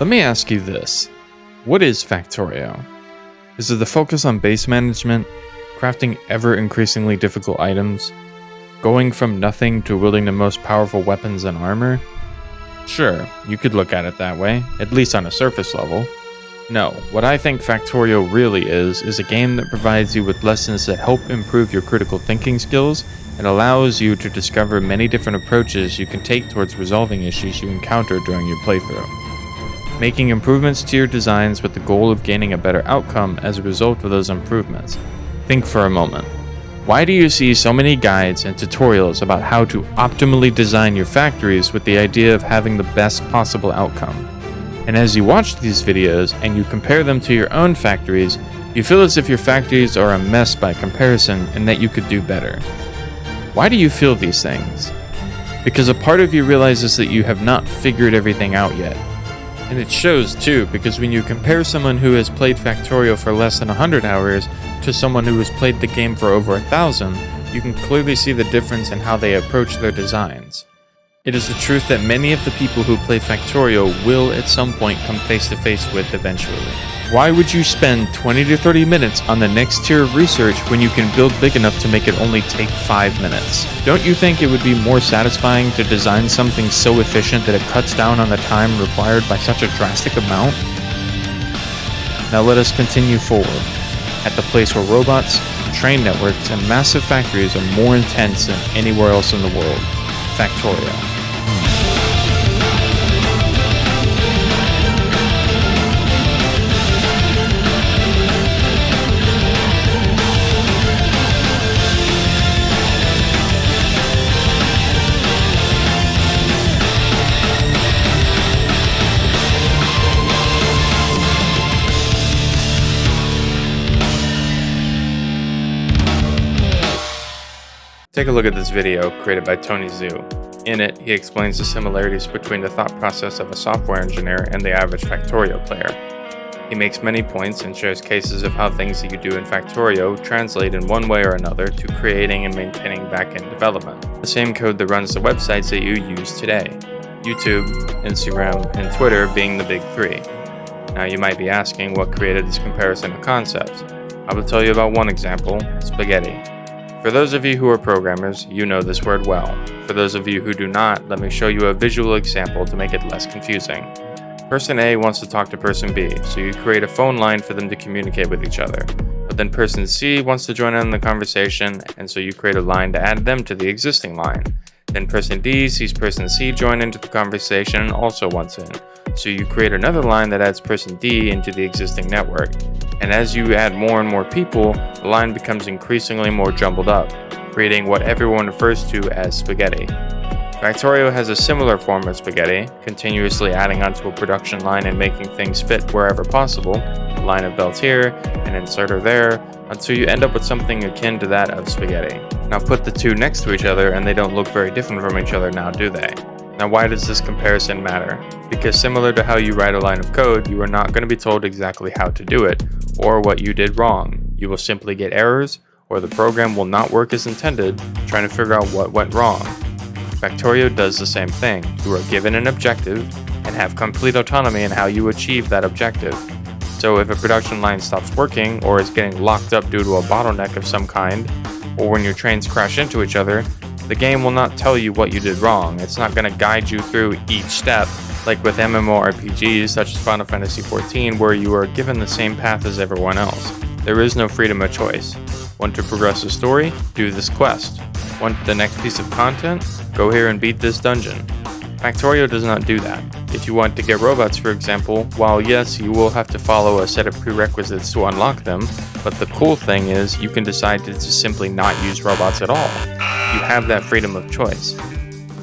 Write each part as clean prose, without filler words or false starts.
Let me ask you this. What is Factorio? Is it the focus on base management, crafting ever increasingly difficult items, going from nothing to wielding the most powerful weapons and armor? Sure, you could look at it that way, at least on a surface level. No, what I think Factorio really is a game that provides you with lessons that help improve your critical thinking skills and allows you to discover many different approaches you can take towards resolving issues you encounter during your playthrough. Making improvements to your designs with the goal of gaining a better outcome as a result of those improvements. Think for a moment. Why do you see so many guides and tutorials about how to optimally design your factories with the idea of having the best possible outcome? And as you watch these videos and you compare them to your own factories, you feel as if your factories are a mess by comparison and that you could do better. Why do you feel these things? Because a part of you realizes that you have not figured everything out yet. And it shows too, because when you compare someone who has played Factorio for less than 100 hours to someone who has played the game for over 1,000, you can clearly see the difference in how they approach their designs. It is the truth that many of the people who play Factorio will at some point come face to face with eventually. Why would you spend 20 to 30 minutes on the next tier of research when you can build big enough to make it only take 5 minutes? Don't you think it would be more satisfying to design something so efficient that it cuts down on the time required by such a drastic amount? Now let us continue forward, at the place where robots, train networks, and massive factories are more intense than anywhere else in the world. Factorio. Take a look at this video created by Tony Zhu. In it, he explains the similarities between the thought process of a software engineer and the average Factorio player. He makes many points and shares cases of how things that you do in Factorio translate in one way or another to creating and maintaining backend development. The same code that runs the websites that you use today. YouTube, Instagram, and Twitter being the big three. Now you might be asking what created this comparison of concepts. I will tell you about one example, spaghetti. For those of you who are programmers, you know this word well. For those of you who do not, let me show you a visual example to make it less confusing. Person A wants to talk to person B, so you create a phone line for them to communicate with each other. But then person C wants to join in the conversation, and so you create a line to add them to the existing line. Then person D sees person C join into the conversation and also wants in. So you create another line that adds person D into the existing network. And as you add more and more people, the line becomes increasingly more jumbled up, creating what everyone refers to as spaghetti. Factorio has a similar form of spaghetti, continuously adding onto a production line and making things fit wherever possible, a line of belts here, an inserter there, until you end up with something akin to that of spaghetti. Now put the two next to each other and they don't look very different from each other now, do they? Now why does this comparison matter? Because similar to how you write a line of code, you are not going to be told exactly how to do it, or what you did wrong. You will simply get errors, or the program will not work as intended, trying to figure out what went wrong. Factorio does the same thing. You are given an objective, and have complete autonomy in how you achieve that objective. So if a production line stops working, or is getting locked up due to a bottleneck of some kind, or when your trains crash into each other, the game will not tell you what you did wrong. It's not going to guide you through each step, like with MMORPGs such as Final Fantasy XIV, where you are given the same path as everyone else. There is no freedom of choice. Want to progress the story? Do this quest. Want the next piece of content? Go here and beat this dungeon. Factorio does not do that. If you want to get robots, for example, while yes, you will have to follow a set of prerequisites to unlock them, but the cool thing is you can decide to just simply not use robots at all. You have that freedom of choice.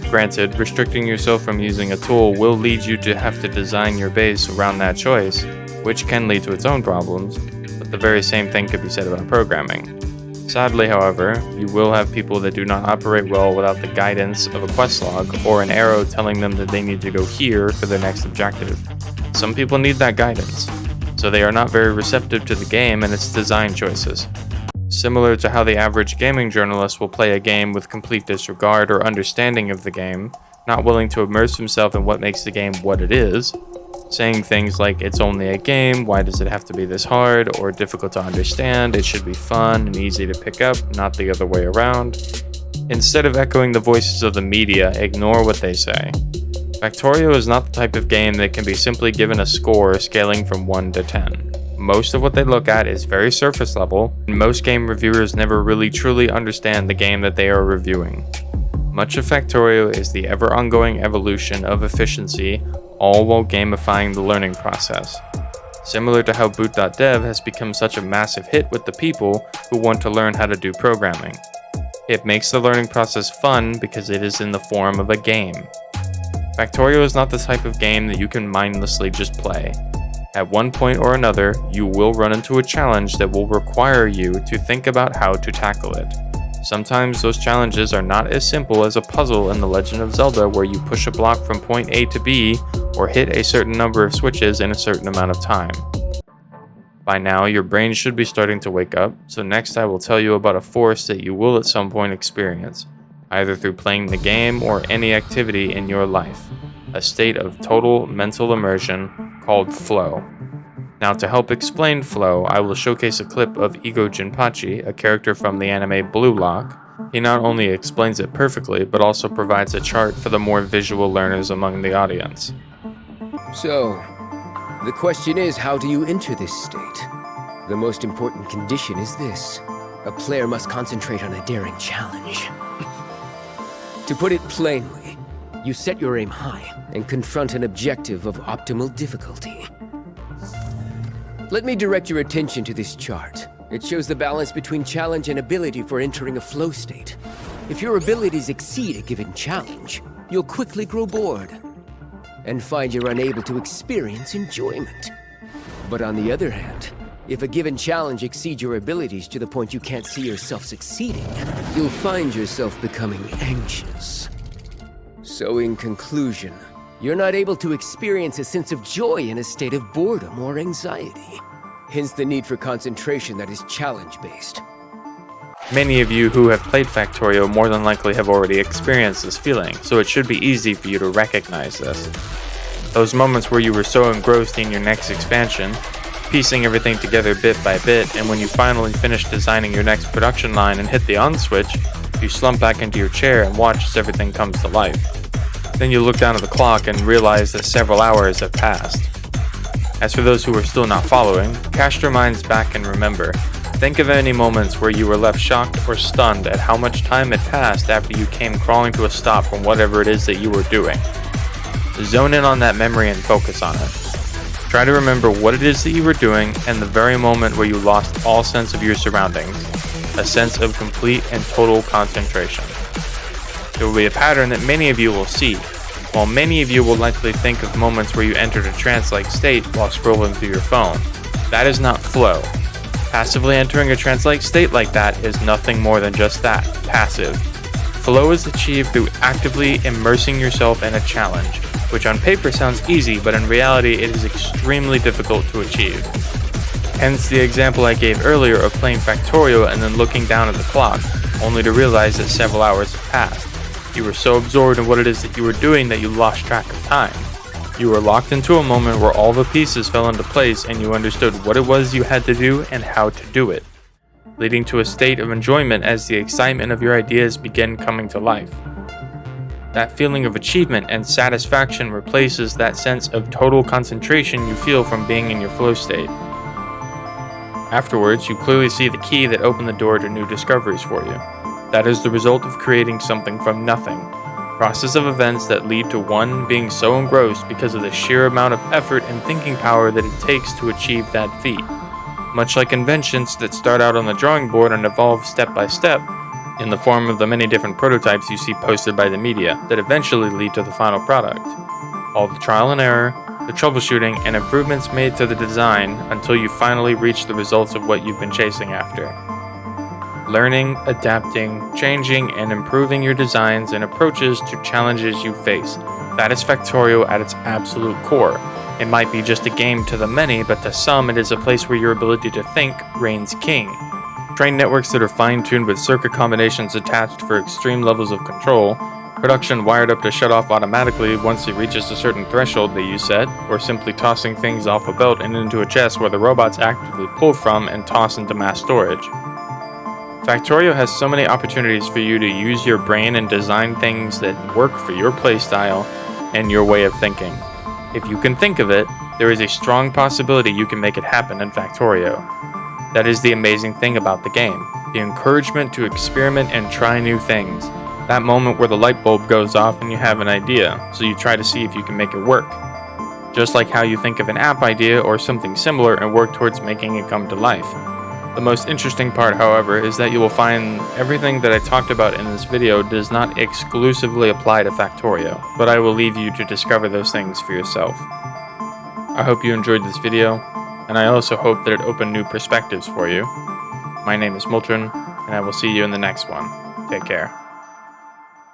Granted, restricting yourself from using a tool will lead you to have to design your base around that choice, which can lead to its own problems, but the very same thing could be said about programming. Sadly, however, you will have people that do not operate well without the guidance of a quest log or an arrow telling them that they need to go here for their next objective. Some people need that guidance, so they are not very receptive to the game and its design choices. Similar to how the average gaming journalist will play a game with complete disregard or understanding of the game, not willing to immerse himself in what makes the game what it is, saying things like, "It's only a game, why does it have to be this hard?" or "difficult to understand, it should be fun and easy to pick up, not the other way around." Instead of echoing the voices of the media, ignore what they say. Factorio is not the type of game that can be simply given a score scaling from 1 to 10. Most of what they look at is very surface level, and most game reviewers never really truly understand the game that they are reviewing. Much of Factorio is the ever-ongoing evolution of efficiency, all while gamifying the learning process. Similar to how boot.dev has become such a massive hit with the people who want to learn how to do programming. It makes the learning process fun because it is in the form of a game. Factorio is not the type of game that you can mindlessly just play. At one point or another, you will run into a challenge that will require you to think about how to tackle it. Sometimes those challenges are not as simple as a puzzle in The Legend of Zelda where you push a block from point A to B or hit a certain number of switches in a certain amount of time. By now, your brain should be starting to wake up, so next I will tell you about a force that you will at some point experience, either through playing the game or any activity in your life, a state of total mental immersion called flow. Now, to help explain flow, I will showcase a clip of Igo Jinpachi, a character from the anime Blue Lock. He not only explains it perfectly, but also provides a chart for the more visual learners among the audience. So, the question is, how do you enter this state? The most important condition is this: a player must concentrate on a daring challenge. To put it plainly, you set your aim high and confront an objective of optimal difficulty. Let me direct your attention to this chart. It shows the balance between challenge and ability for entering a flow state. If your abilities exceed a given challenge, you'll quickly grow bored and find you're unable to experience enjoyment. But on the other hand, if a given challenge exceeds your abilities to the point you can't see yourself succeeding, you'll find yourself becoming anxious. So in conclusion, you're not able to experience a sense of joy in a state of boredom or anxiety. Hence the need for concentration that is challenge-based. Many of you who have played Factorio more than likely have already experienced this feeling, so it should be easy for you to recognize this. Those moments where you were so engrossed in your next expansion, piecing everything together bit by bit, and when you finally finish designing your next production line and hit the on switch, you slump back into your chair and watch as everything comes to life. Then you look down at the clock and realize that several hours have passed. As for those who are still not following, cast your minds back and remember. Think of any moments where you were left shocked or stunned at how much time had passed after you came crawling to a stop from whatever it is that you were doing. Zone in on that memory and focus on it. Try to remember what it is that you were doing and the very moment where you lost all sense of your surroundings, a sense of complete and total concentration. There will be a pattern that many of you will see. While many of you will likely think of moments where you entered a trance-like state while scrolling through your phone, that is not flow. Passively entering a trance-like state like that is nothing more than just that, passive. Flow is achieved through actively immersing yourself in a challenge, which on paper sounds easy, but in reality it is extremely difficult to achieve. Hence the example I gave earlier of playing Factorio and then looking down at the clock, only to realize that several hours have passed. You were so absorbed in what it is that you were doing that you lost track of time. You were locked into a moment where all the pieces fell into place and you understood what it was you had to do and how to do it, leading to a state of enjoyment as the excitement of your ideas began coming to life. That feeling of achievement and satisfaction replaces that sense of total concentration you feel from being in your flow state. Afterwards, you clearly see the key that opened the door to new discoveries for you. That is the result of creating something from nothing. Process of events that lead to one being so engrossed because of the sheer amount of effort and thinking power that it takes to achieve that feat. Much like inventions that start out on the drawing board and evolve step by step, in the form of the many different prototypes you see posted by the media that eventually lead to the final product. All the trial and error, the troubleshooting, and improvements made to the design until you finally reach the results of what you've been chasing after. Learning, adapting, changing, and improving your designs and approaches to challenges you face. That is Factorio at its absolute core. It might be just a game to the many, but to some it is a place where your ability to think reigns king. Train networks that are fine-tuned with circuit combinations attached for extreme levels of control, Production wired up to shut off automatically once it reaches a certain threshold that you set, or simply tossing things off a belt and into a chest where the robots actively pull from and toss into mass storage. Factorio has so many opportunities for you to use your brain and design things that work for your playstyle and your way of thinking. If you can think of it, there is a strong possibility you can make it happen in Factorio. That is the amazing thing about the game, the encouragement to experiment and try new things. That moment where the light bulb goes off and you have an idea, so you try to see if you can make it work. Just like how you think of an app idea or something similar and work towards making it come to life. The most interesting part, however, is that you will find everything that I talked about in this video does not exclusively apply to Factorio, but I will leave you to discover those things for yourself. I hope you enjoyed this video, and I also hope that it opened new perspectives for you. My name is Multron, and I will see you in the next one. Take care.